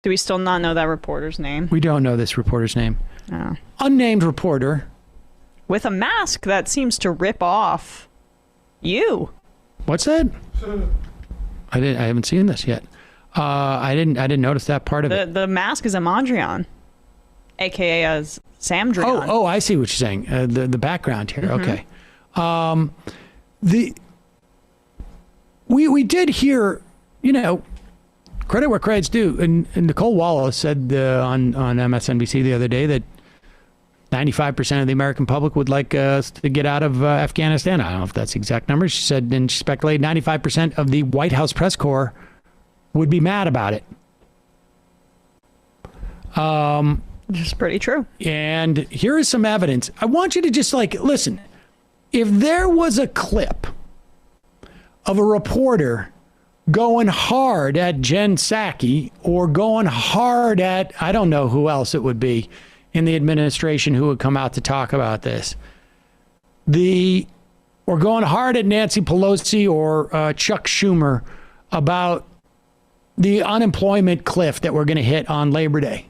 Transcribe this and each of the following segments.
Do we still not know that reporter's name? We don't know this reporter's name. Oh. Unnamed reporter. With a mask that seems to rip off you. What's that? I haven't seen this yet. I didn't notice that part of it. The mask is a Mondrian, aka as Samdrian. Oh, I see what you're saying. The background here. Mm-hmm. Okay. We did hear, credit where credit's due. And Nicole Wallace said on MSNBC the other day that 95% of the American public would like us to get out of Afghanistan. I don't know if that's the exact number. She said, and she speculated 95% of the White House press corps would be mad about it. Which is pretty true. And here is some evidence. I want you to just listen. If there was a clip of a reporter going hard at Jen Psaki or going hard at, I don't know who else it would be in the administration who would come out to talk about this, or going hard at Nancy Pelosi or Chuck Schumer about the unemployment cliff that we're going to hit on Labor Day.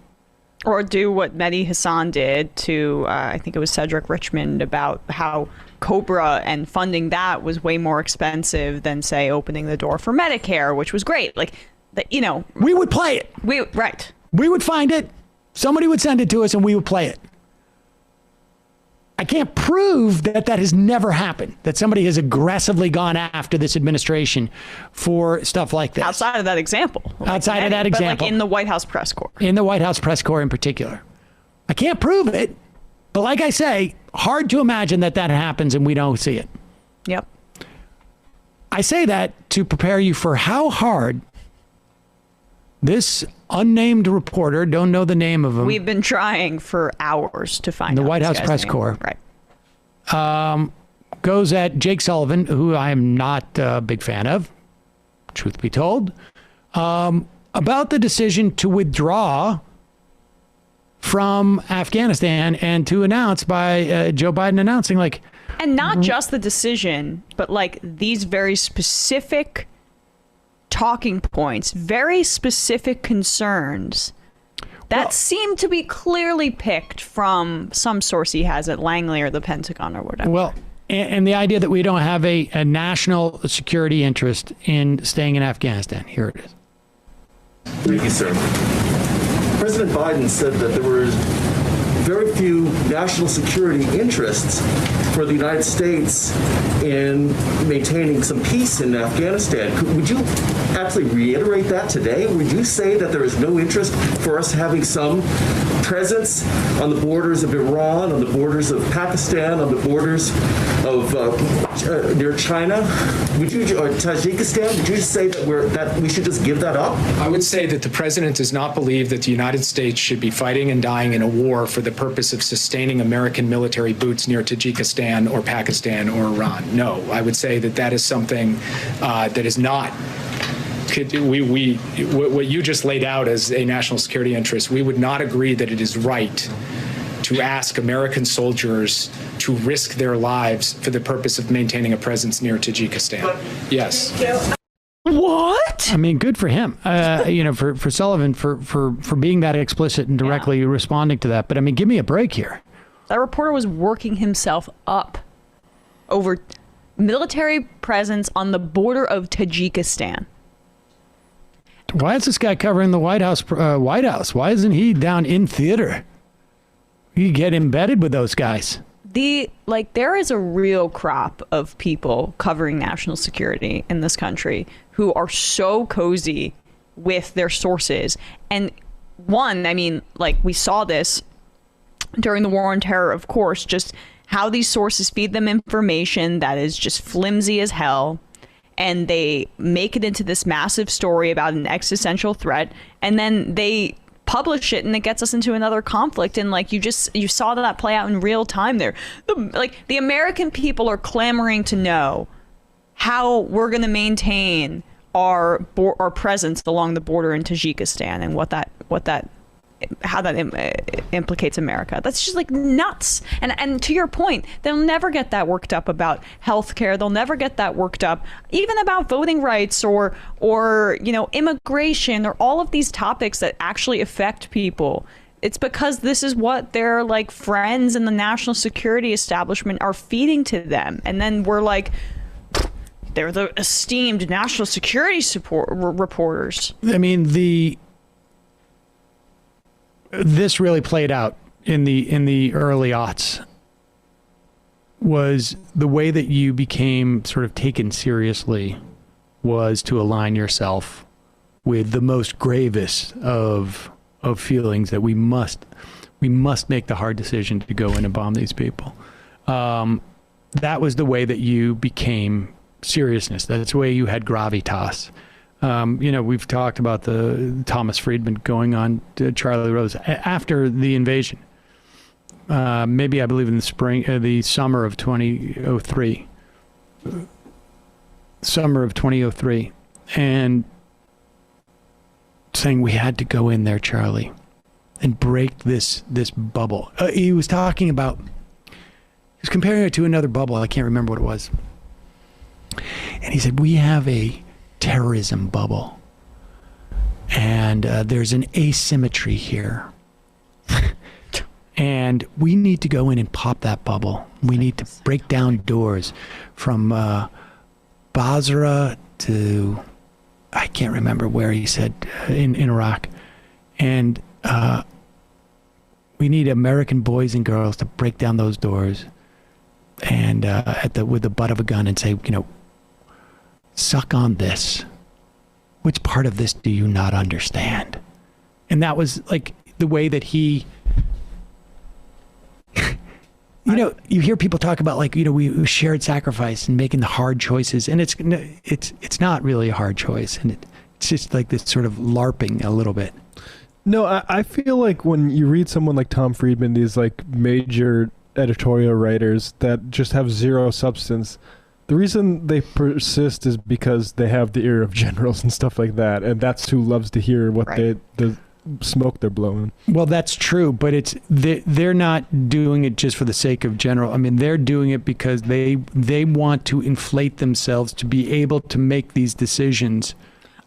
Or do what Mehdi Hassan did to, I think it was Cedric Richmond, about how Cobra and funding that was way more expensive than, say, opening the door for Medicare, which was great. We would play it. Right. We would find it. Somebody would send it to us and we would play it. I can't prove that has never happened, that somebody has aggressively gone after this administration for stuff like this. Outside of that example. Outside of that example. But in the White House press corps. In the White House press corps in particular. I can't prove it, but like I say, hard to imagine that happens and we don't see it. Yep. I say that to prepare you for how hard this unnamed reporter, don't know the name of him. We've been trying for hours to find the White House press corps. Right. Goes at Jake Sullivan, who I am not a big fan of, truth be told, about the decision to withdraw from Afghanistan and to announce by Joe Biden announcing and not just the decision, but these very specific talking points, very specific concerns that seem to be clearly picked from some source he has at Langley or the Pentagon or whatever. Well, and the idea that we don't have a national security interest in staying in Afghanistan. Here it is. Thank you, sir. President Biden said that there were very few national security interests for the United States in maintaining some peace in Afghanistan. Would you actually reiterate that today? Would you say that there is no interest for us having some presence on the borders of Iran, on the borders of Pakistan, on the borders of near China? Would you, or Tajikistan? Would you just say that we should just give that up? I would say that the president does not believe that the United States should be fighting and dying in a war for the purpose of sustaining American military boots near Tajikistan or Pakistan or Iran. No, I would say that is something that is not. What you just laid out as a national security interest, we would not agree that it is right to ask American soldiers to risk their lives for the purpose of maintaining a presence near Tajikistan. Yes. What? I mean, good for him. For Sullivan for being that explicit and directly responding to that. But I mean, give me a break here. That reporter was working himself up over military presence on the border of Tajikistan. Why is this guy covering the White House? Why isn't he down in theater? You get embedded with those guys. There is a real crop of people covering national security in this country who are so cozy with their sources. And we saw this during the war on terror, of course, just how these sources feed them information that is just flimsy as hell. And they make it into this massive story about an existential threat. And then they publish it and it gets us into another conflict. And you saw that play out in real time there. The American people are clamoring to know how we're going to maintain our presence along the border in Tajikistan and what that implicates America. That's just like nuts. And to your point, they'll never get that worked up about healthcare. They'll never get that worked up even about voting rights or immigration or all of these topics that actually affect people. It's because this is what their like friends in the national security establishment are feeding to them. And then we're like, they're the esteemed national security reporters. I mean, this really played out in the early aughts. Was the way that you became sort of taken seriously was to align yourself with the most gravest of feelings that we must make the hard decision to go in and bomb these people. That was the way that you became seriousness. That's the way you had gravitas. We've talked about the Thomas Friedman going on to Charlie Rose after the invasion. Maybe I believe in the summer of 2003. Summer of 2003. And saying we had to go in there, Charlie, and break this bubble. He was talking about, he was comparing it to another bubble. I can't remember what it was. And he said, we have a terrorism bubble. And there's an asymmetry here. And we need to go in and pop that bubble. We need to break down doors from Basra to, I can't remember where he said, in Iraq. And we need American boys and girls to break down those doors and with the butt of a gun and say, suck on this. Which part of this do you not understand? And that was like the way that he, you hear people talk about like, we shared sacrifice and making the hard choices, and it's not really a hard choice, and it's just like this sort of LARPing a little bit. No, I feel like when you read someone like Tom Friedman, these like major editorial writers that just have zero substance, the reason they persist is because they have the ear of generals and stuff like that, and that's who loves to hear what the smoke they're blowing. Well, that's true, but they're not doing it just for the sake of general. I mean, they're doing it because they want to inflate themselves to be able to make these decisions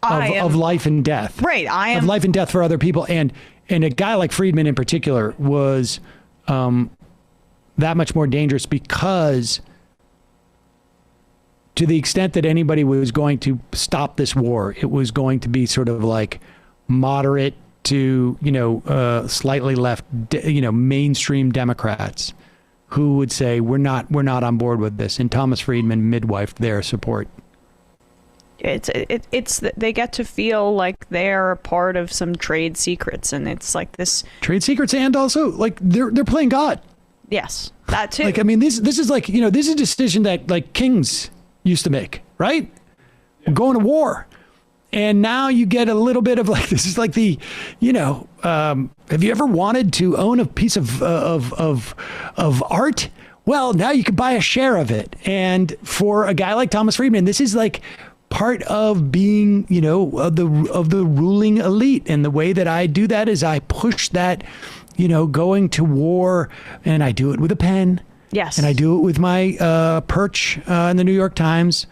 of life and death. Right, of life and death for other people, and a guy like Friedman in particular was that much more dangerous because, to the extent that anybody was going to stop this war, it was going to be sort of like moderate to, slightly left, mainstream Democrats who would say, we're not on board with this. And Thomas Friedman midwifed their support. It's they get to feel like they're a part of some trade secrets, and it's like this trade secrets, and also like they're playing God. Yes, that too. Like, I mean, this is like, this is a decision that like kings used to make, right? We're going to war. And now you get a little bit of like, this is like the, have you ever wanted to own a piece of art? Well, now you can buy a share of it. And for a guy like Thomas Friedman, this is like part of being, of the ruling elite. And the way that I do that is I push that, going to war, and I do it with a pen. Yes. And I do it with my perch in the New York Times,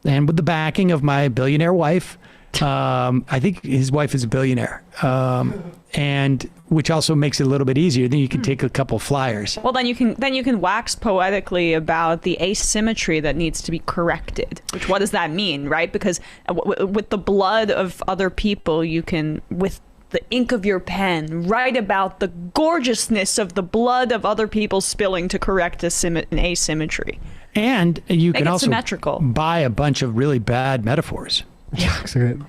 and with the backing of my billionaire wife. I think his wife is a billionaire, and which also makes it a little bit easier. Then you can take a couple flyers. Well, then you can wax poetically about the asymmetry that needs to be corrected. Which, what does that mean, right? Because with the blood of other people, you can, with the ink of your pen, write about the gorgeousness of the blood of other people spilling to correct an asymmetry. And you Make can it also symmetrical. Buy a bunch of really bad metaphors. Yeah.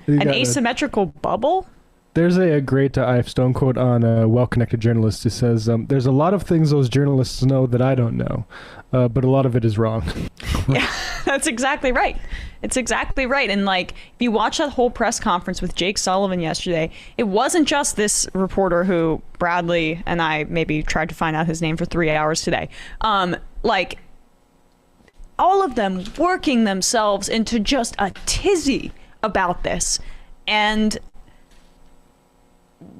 An asymmetrical bubble? There's a great Ive Stone quote on a well-connected journalist who says, there's a lot of things those journalists know that I don't know, but a lot of it is wrong. Yeah, that's exactly right. It's exactly right. And like, if you watch that whole press conference with Jake Sullivan yesterday, it wasn't just this reporter who Bradley and I maybe tried to find out his name for 3 hours today. Like, all of them working themselves into just a tizzy about this. And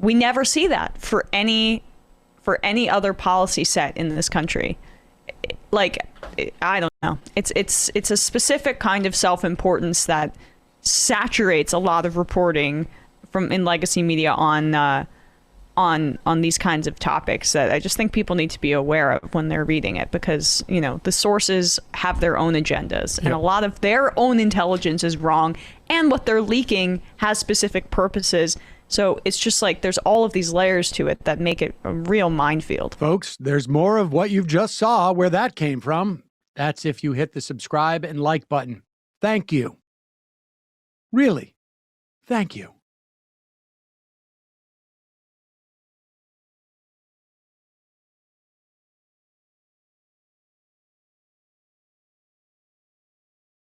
We never see that for any other policy set in this country. Like, I don't know. It's a specific kind of self-importance that saturates a lot of reporting in legacy media on these kinds of topics that I just think people need to be aware of when they're reading it, because, you know, the sources have their own agendas, and a lot of their own intelligence is wrong, and what they're leaking has specific purposes. So it's just like there's all of these layers to it that make it a real minefield. Folks, there's more of what you've just saw where that came from. That's if you hit the subscribe and like button. Thank you. Really, thank you.